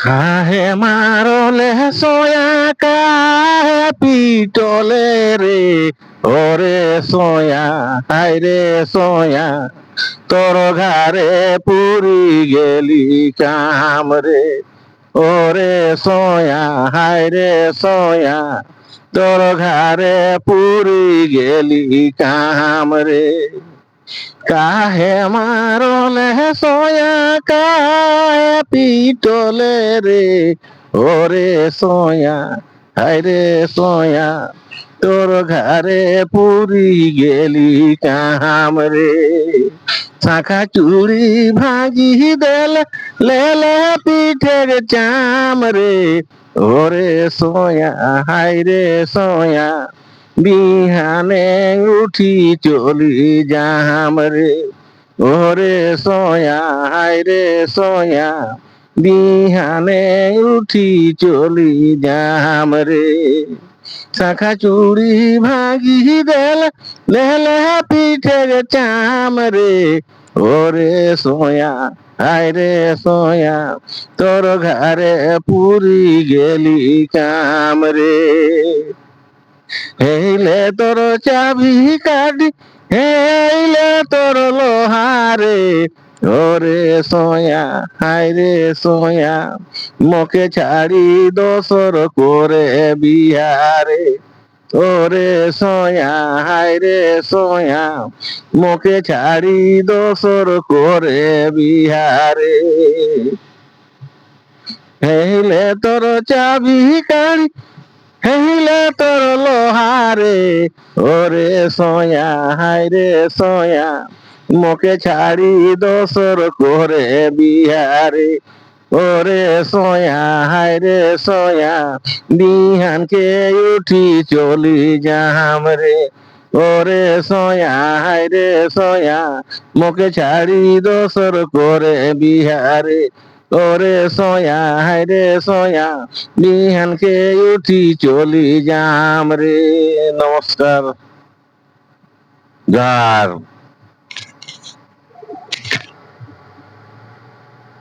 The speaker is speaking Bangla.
কাহে মারলে সোয়া কাহে পিটলে রে ওরে সোয়া হায় রে সোয়া তোর ঘরে পুরি গেলি কাম রে ওরে সোয়া হায় রে সোয়া তোর ঘরে পুরি গেলি কাম রে কাহে মারলে সোয়া কাহে পিটলে রে ওরে সোয়া হায় রে সোয়া তোর ঘরে পুরি গেলি কাম রে শাখা চুড়ি ভাঙি দেল লেলে পিঠের চাম রে ওরে সোয়া হায় রে সোয়া বিহানে উঠি চলি যাম রে ওরে সোয়া হায় রে সোয়া বিহানে উঠি চলি যাম রে শাখা চুড়ি ভাঙি দেল লেলে পিঠের চাম রে ওরে সোয়া হায় রে সোয়া তোর ঘরে পুরি গেলি কাম রে হেইলে তোর চাবি কাটি হেইলে তোর লোহারে ওরে সোয়া হায় রে সোয়া মোকে ছাড়ি দোসর করে বিহারে ওরে সোয়া হায় রে সোয়া মোকে ছাড়ি দোসর করে বিহারে হেইলে তোর চাবি কাটি হেইলে তোর লোহারে ওরে সোয়া হায় রে সোয়া মোকে ছাড়ি দোসর করে বিহারে ওরে সোয়া হায় রে সোয়া বিহানকে উঠি চলি যাম রে ওরে সোয়া হায় রে সোয়া মোকে ছাড়ি দোসর করে বিহারে ওরে সোয়া হায় রে সোয়া বিহানকে উঠি চলি যাম রে। নমস্কার। গার